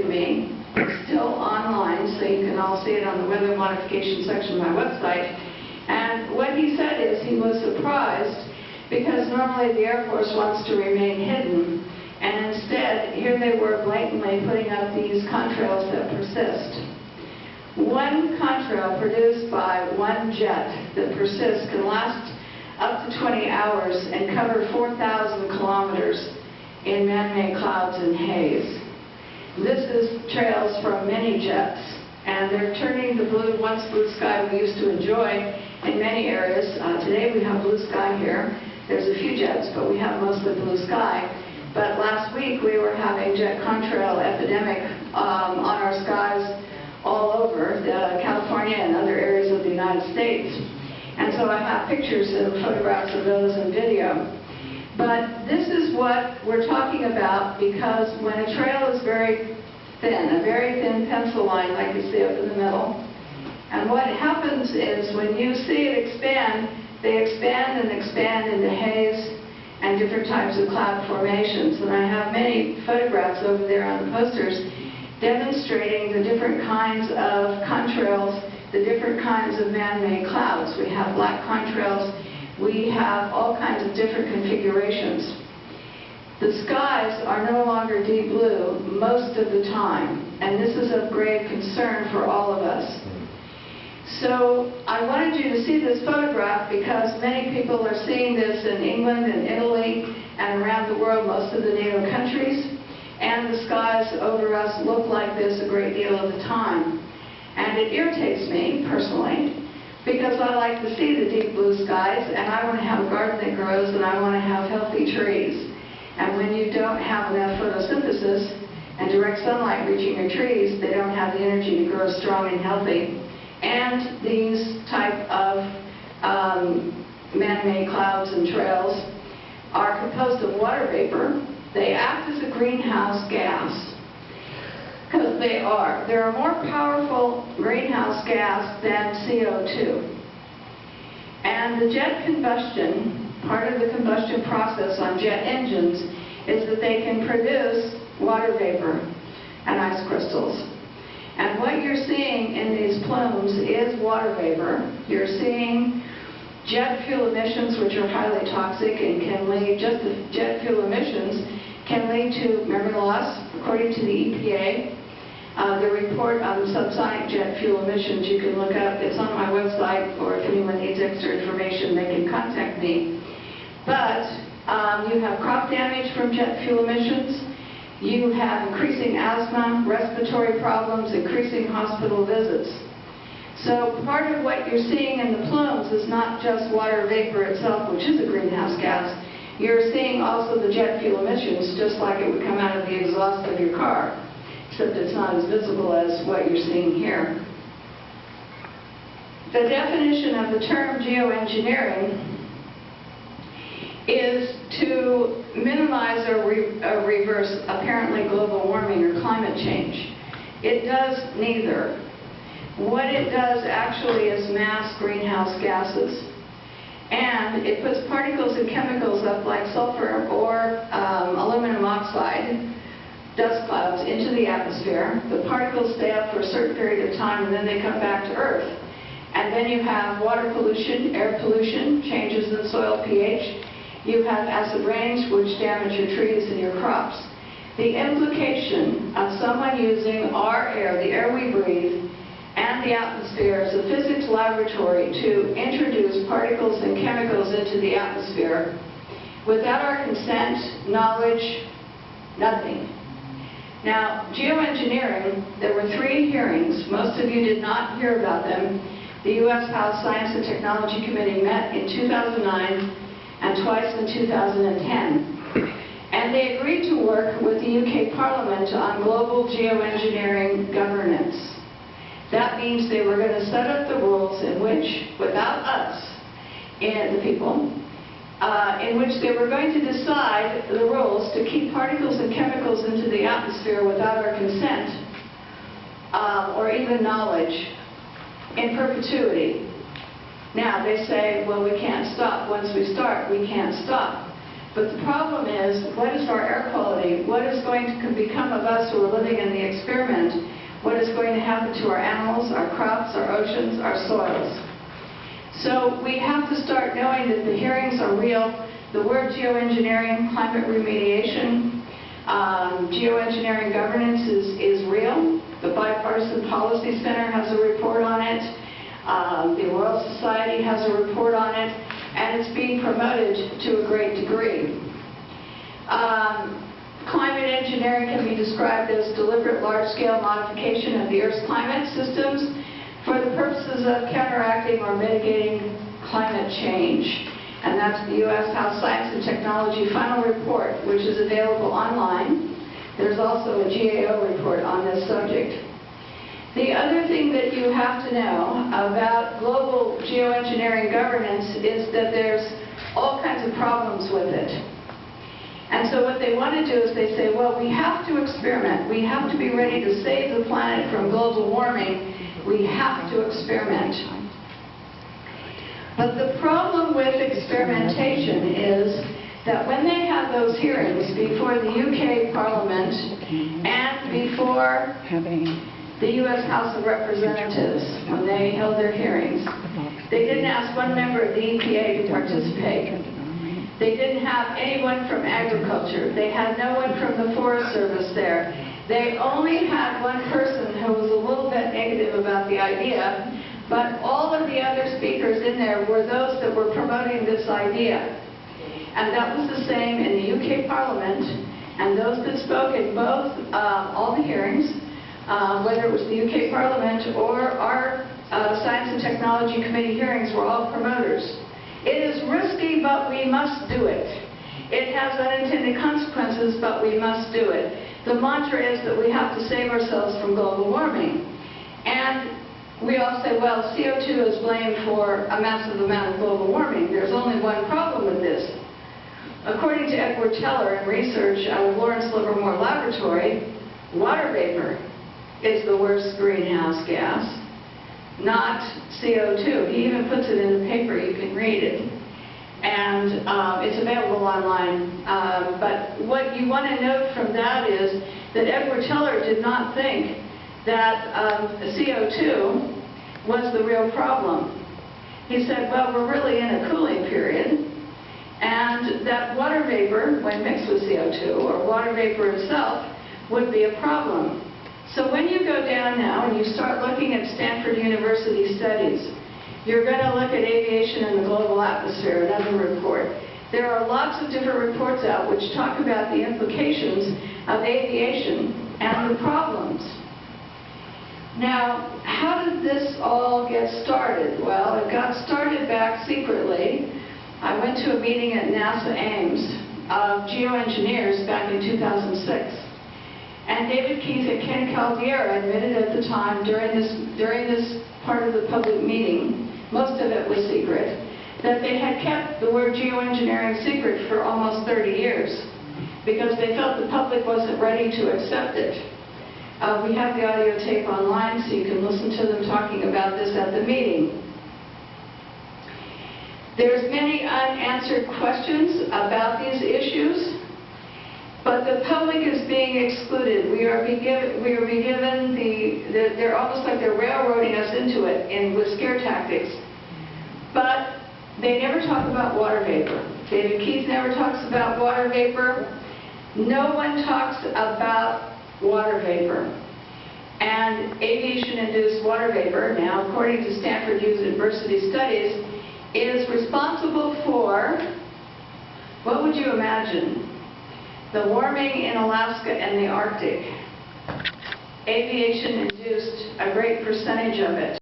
to me. It's still online, so you can all see it on the weather modification section of my website. And what he said is he was surprised because normally the Air Force wants to remain hidden. And instead, here they were blatantly putting up these contrails that persist. One contrail produced by one jet that persists can last up to 20 hours and cover 4,000 kilometers in man-made clouds and haze. This is trails from many jets, and they're turning the once blue sky we used to enjoy in many areas. Today we have blue sky here. There's a few jets, but we have mostly blue sky. But last week we were having jet contrail epidemic on our skies all over California and other areas of the United States. And so I have pictures and photographs of those and video. But this is what we're talking about, because when a trail is very thin, a very thin pencil line like you see up in the middle, and what happens is when you see it expand, they expand and expand into haze and different types of cloud formations. And I have many photographs over there on the posters demonstrating the different kinds of contrails, the different kinds of man-made clouds. We have black contrails. We have all kinds of different configurations. The skies are no longer deep blue most of the time, and this is of grave concern for all of us. So I wanted you to see this photograph because many people are seeing this in England and Italy and around the world, most of the NATO countries, and the skies over us look like this a great deal of the time. And it irritates me, personally, because I like to see the deep blue skies, and I want to have a garden that grows, and I want to have healthy trees. And when you don't have enough photosynthesis and direct sunlight reaching your trees, they don't have the energy to grow strong and healthy. And these type of man-made clouds and trails are composed of water vapor. They act as a greenhouse gas. Because they are. They're a more powerful greenhouse gas than CO2. And the jet combustion, part of the combustion process on jet engines, is that they can produce water vapor and ice crystals. And what you're seeing in these plumes is water vapor. You're seeing jet fuel emissions, which are highly toxic and can lead, just the jet fuel emissions can lead to memory loss, according to the EPA. The report on subsonic jet fuel emissions you can look up. It's on my website, or if anyone needs extra information, they can contact me. But you have crop damage from jet fuel emissions. You have increasing asthma, respiratory problems, increasing hospital visits. So part of what you're seeing in the plumes is not just water vapor itself, which is a greenhouse gas. You're seeing also the jet fuel emissions, just like it would come out of the exhaust of your car, except it's not as visible as what you're seeing here. The definition of the term geoengineering is to minimize or reverse apparently global warming or climate change. It does neither. What it does actually is mass greenhouse gases. And it puts particles and chemicals up like sulfur or aluminum oxide, dust clouds, into the atmosphere. The particles stay up for a certain period of time and then they come back to Earth. And then you have water pollution, air pollution, changes in soil pH. You have acid rains, which damage your trees and your crops. The implication of someone using our air, the air we breathe, and the atmosphere as a physics laboratory to introduce particles and chemicals into the atmosphere without our consent, knowledge, nothing. Now, geoengineering, there were 3 hearings. Most of you did not hear about them. The U.S. House Science and Technology Committee met in 2009 and twice in 2010. And they agreed to work with the UK Parliament on global geoengineering governance. That means they were going to set up the rules in which, without us, and the people, in which they were going to decide the rules to keep particles and chemicals into the atmosphere without our consent, or even knowledge, in perpetuity. Now, they say, well, we can't stop. Once we start, we can't stop. But the problem is, what is our air quality? What is going to become of us who are living in the experiment? What is going to happen to our animals, our crops, our oceans, our soils? So we have to start knowing that the hearings are real. The word geoengineering, climate remediation, geoengineering governance is real. The Bipartisan Policy Center has a report on it. The Royal Society has a report on it, and it's being promoted to a great degree. Climate engineering can be described as deliberate large-scale modification of the Earth's climate systems for the purposes of counteracting or mitigating climate change. And that's the U.S. House Science and Technology final report, which is available online. There's also a GAO report on this subject. The other thing that you have to know about global geoengineering governance is that there's all kinds of problems with it. And so what they want to do is they say, well, we have to experiment. We have to be ready to save the planet from global warming. We have to experiment. But the problem with experimentation is that when they have those hearings before the UK Parliament and before the U.S. House of Representatives, when they held their hearings, they didn't ask one member of the EPA to participate. They didn't have anyone from agriculture. They had no one from the Forest Service there. They only had one person who was a little bit negative about the idea, but all of the other speakers in there were those that were promoting this idea. And that was the same in the UK Parliament, and those that spoke in both all the hearings, whether it was the UK Parliament or our Science and Technology Committee hearings, were all promoters. It is risky, but we must do it. It has unintended consequences, but we must do it. The mantra is that we have to save ourselves from global warming. And we all say, well, CO2 is blamed for a massive amount of global warming. There's only one problem with this. According to Edward Teller and research out of Lawrence Livermore Laboratory, water vapor is the worst greenhouse gas, not CO2. He even puts it in the paper. You can read it. And it's available online. But what you want to note from that is that Edward Teller did not think that CO2 was the real problem. He said, well, we're really in a cooling period, and that water vapor, when mixed with CO2, or water vapor itself, would be a problem. So when you go down now and you start looking at Stanford University studies, you're going to look at aviation and the global atmosphere, another report. There are lots of different reports out which talk about the implications of aviation and the problems. Now, how did this all get started? Well, it got started back secretly. I went to a meeting at NASA Ames of geoengineers back in 2006. And David Keith and Ken Caldeira admitted at the time during this part of the public meeting, most of it was secret, that they had kept the word geoengineering secret for almost 30 years because they felt the public wasn't ready to accept it. We have the audio tape online so you can listen to them talking about this at the meeting. There's many unanswered questions about these issues. But the public is being excluded. They're almost like they're railroading us into it with scare tactics. But they never talk about water vapor. David Keith never talks about water vapor. No one talks about water vapor. And aviation-induced water vapor, now according to Stanford University studies, is responsible for, what would you imagine? The warming in Alaska and the Arctic. Aviation induced a great percentage of it.